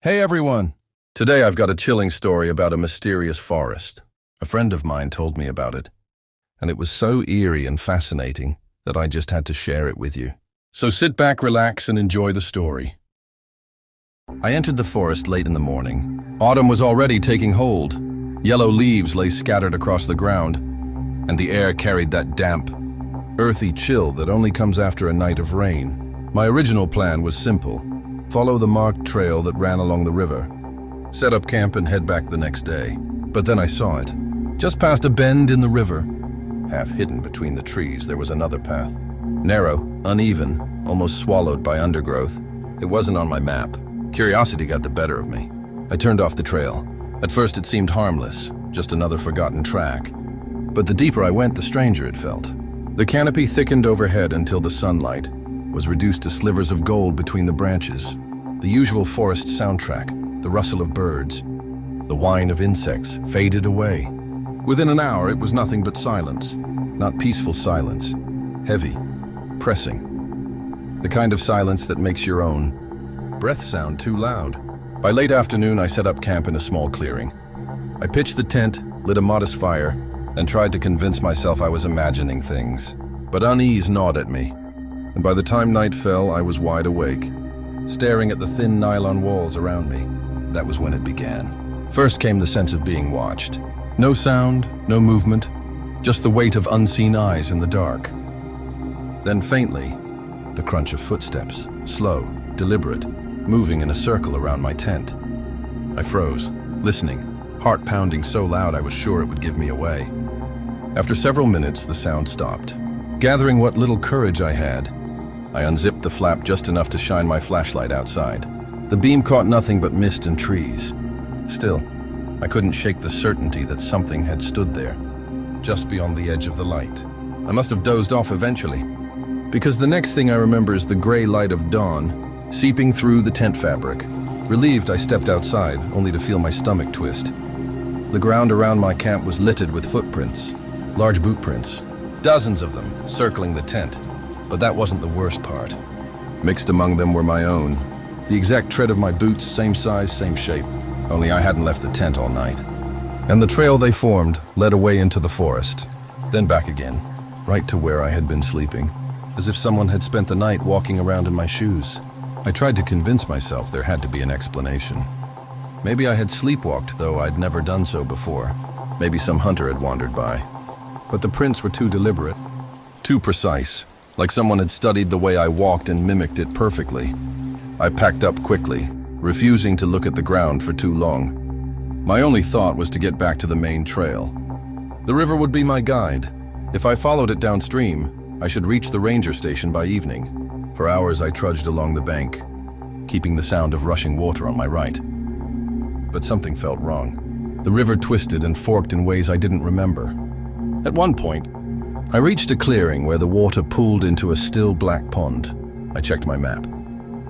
Hey everyone! Today I've got a chilling story about a mysterious forest. A friend of mine told me about it, and it was so eerie and fascinating that I just had to share it with you. So sit back, relax, and enjoy the story. I entered the forest late in the morning. Autumn was already taking hold. Yellow leaves lay scattered across the ground, and the air carried that damp, earthy chill that only comes after a night of rain. My original plan was simple: follow the marked trail that ran along the river, set up camp and head back the next day. But then I saw it. Just past a bend in the river, half hidden between the trees, there was another path. Narrow, uneven, almost swallowed by undergrowth. It wasn't on my map. Curiosity got the better of me. I turned off the trail. At first it seemed harmless, just another forgotten track. But the deeper I went, the stranger it felt. The canopy thickened overhead until the sunlight was reduced to slivers of gold between the branches. The usual forest soundtrack, the rustle of birds, the whine of insects, faded away. Within an hour, it was nothing but silence. Not peaceful silence. Heavy, pressing. The kind of silence that makes your own breath sound too loud. By late afternoon, I set up camp in a small clearing. I pitched the tent, lit a modest fire, and tried to convince myself I was imagining things. But unease gnawed at me, and by the time night fell, I was wide awake, staring at the thin nylon walls around me. That was when it began. First came the sense of being watched. No sound, no movement, just the weight of unseen eyes in the dark. Then faintly, the crunch of footsteps, slow, deliberate, moving in a circle around my tent. I froze, listening, heart pounding so loud I was sure it would give me away. After several minutes, the sound stopped. Gathering what little courage I had, I unzipped the flap just enough to shine my flashlight outside. The beam caught nothing but mist and trees. Still, I couldn't shake the certainty that something had stood there, just beyond the edge of the light. I must have dozed off eventually, because the next thing I remember is the gray light of dawn seeping through the tent fabric. Relieved, I stepped outside, only to feel my stomach twist. The ground around my camp was littered with footprints, large boot prints, dozens of them circling the tent. But that wasn't the worst part. Mixed among them were my own. The exact tread of my boots, same size, same shape, only I hadn't left the tent all night. And the trail they formed led away into the forest, then back again, right to where I had been sleeping, as if someone had spent the night walking around in my shoes. I tried to convince myself there had to be an explanation. Maybe I had sleepwalked, though I'd never done so before. Maybe some hunter had wandered by. But the prints were too deliberate, too precise, like someone had studied the way I walked and mimicked it perfectly. I packed up quickly, refusing to look at the ground for too long. My only thought was to get back to the main trail. The river would be my guide. If I followed it downstream, I should reach the ranger station by evening. For hours I trudged along the bank, keeping the sound of rushing water on my right. But something felt wrong. The river twisted and forked in ways I didn't remember. At one point, I reached a clearing where the water pooled into a still black pond. I checked my map.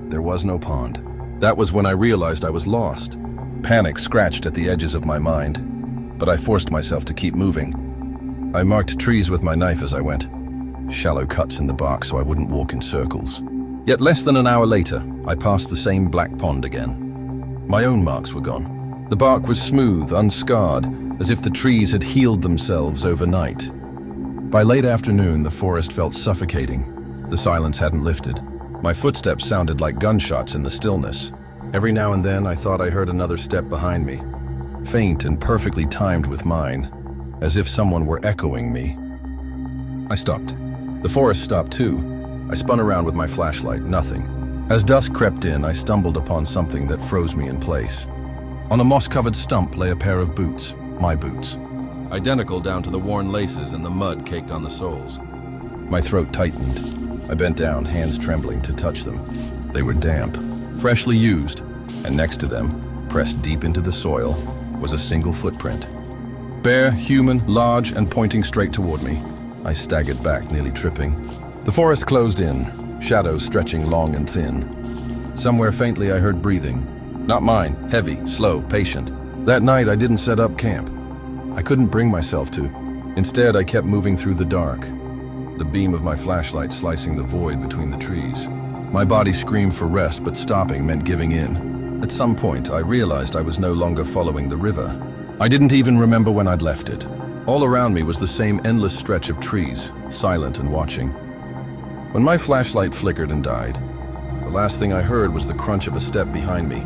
There was no pond. That was when I realized I was lost. Panic scratched at the edges of my mind, but I forced myself to keep moving. I marked trees with my knife as I went, shallow cuts in the bark so I wouldn't walk in circles. Yet less than an hour later, I passed the same black pond again. My own marks were gone. The bark was smooth, unscarred, as if the trees had healed themselves overnight. By late afternoon, the forest felt suffocating. The silence hadn't lifted. My footsteps sounded like gunshots in the stillness. Every now and then, I thought I heard another step behind me, faint and perfectly timed with mine, as if someone were echoing me. I stopped. The forest stopped too. I spun around with my flashlight, nothing. As dusk crept in, I stumbled upon something that froze me in place. On a moss-covered stump lay a pair of boots, my boots. Identical down to the worn laces and the mud caked on the soles. My throat tightened. I bent down, hands trembling, to touch them. They were damp, freshly used, and next to them, pressed deep into the soil, was a single footprint. Bare, human, large, and pointing straight toward me. I staggered back, nearly tripping. The forest closed in, shadows stretching long and thin. Somewhere faintly I heard breathing. Not mine, heavy, slow, patient. That night I didn't set up camp. I couldn't bring myself to. Instead, I kept moving through the dark, the beam of my flashlight slicing the void between the trees. My body screamed for rest, but stopping meant giving in. At some point, I realized I was no longer following the river. I didn't even remember when I'd left it. All around me was the same endless stretch of trees, silent and watching. When my flashlight flickered and died, the last thing I heard was the crunch of a step behind me,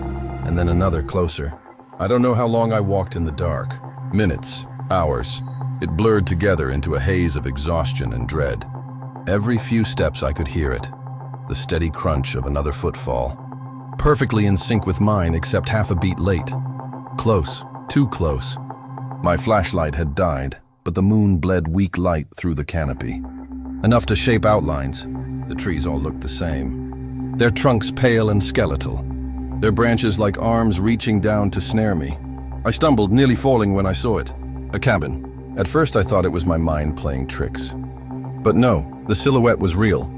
and then another closer. I don't know how long I walked in the dark. Minutes, hours. It blurred together into a haze of exhaustion and dread. Every few steps I could hear it, the steady crunch of another footfall. Perfectly in sync with mine, except half a beat late. Close, too close. My flashlight had died, but the moon bled weak light through the canopy. Enough to shape outlines. The trees all looked the same. Their trunks pale and skeletal. Their branches like arms reaching down to snare me. I stumbled, nearly falling when I saw it. A cabin. At first I thought it was my mind playing tricks. But no, the silhouette was real.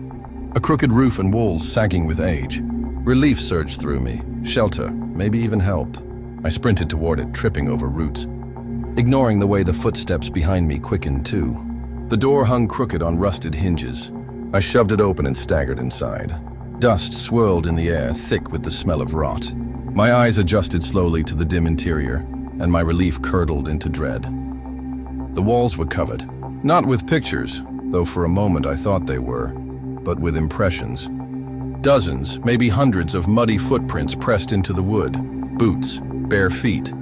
A crooked roof and walls sagging with age. Relief surged through me. Shelter, maybe even help. I sprinted toward it, tripping over roots, ignoring the way the footsteps behind me quickened too. The door hung crooked on rusted hinges. I shoved it open and staggered inside. Dust swirled in the air, thick with the smell of rot. My eyes adjusted slowly to the dim interior, and my relief curdled into dread. The walls were covered, not with pictures, though for a moment I thought they were, but with impressions. Dozens, maybe hundreds of muddy footprints pressed into the wood. Boots, bare feet,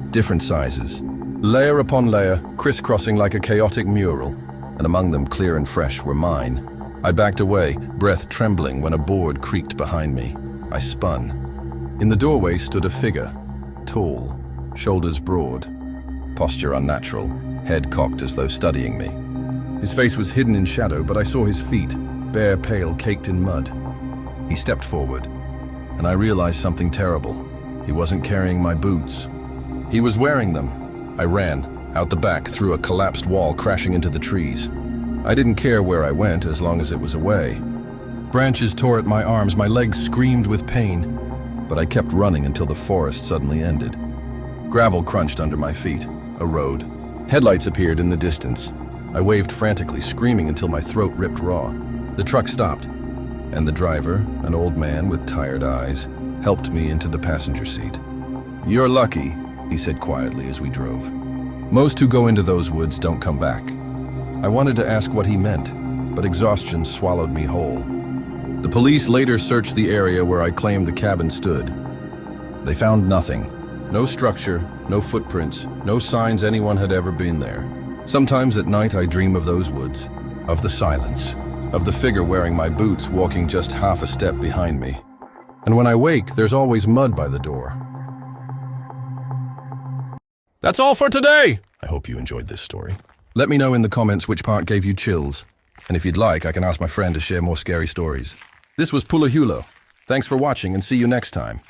different sizes. Layer upon layer, crisscrossing like a chaotic mural, and among them, clear and fresh, were mine. I backed away, breath trembling when a board creaked behind me. I spun. In the doorway stood a figure, tall, shoulders broad, posture unnatural, head cocked as though studying me. His face was hidden in shadow, but I saw his feet, bare, pale, caked in mud. He stepped forward, and I realized something terrible. He wasn't carrying my boots. He was wearing them. I ran, out the back, through a collapsed wall, crashing into the trees. I didn't care where I went, as long as it was away. Branches tore at my arms, my legs screamed with pain, but I kept running until the forest suddenly ended. Gravel crunched under my feet, a road. Headlights appeared in the distance. I waved frantically, screaming until my throat ripped raw. The truck stopped, and the driver, an old man with tired eyes, helped me into the passenger seat. "You're lucky," he said quietly as we drove. "Most who go into those woods don't come back." I wanted to ask what he meant, but exhaustion swallowed me whole. The police later searched the area where I claimed the cabin stood. They found nothing. No structure, no footprints, no signs anyone had ever been there. Sometimes at night I dream of those woods, of the silence, of the figure wearing my boots walking just half a step behind me. And when I wake, there's always mud by the door. That's all for today! I hope you enjoyed this story. Let me know in the comments which part gave you chills. And if you'd like, I can ask my friend to share more scary stories. This was Pula Hulo. Thanks for watching and see you next time.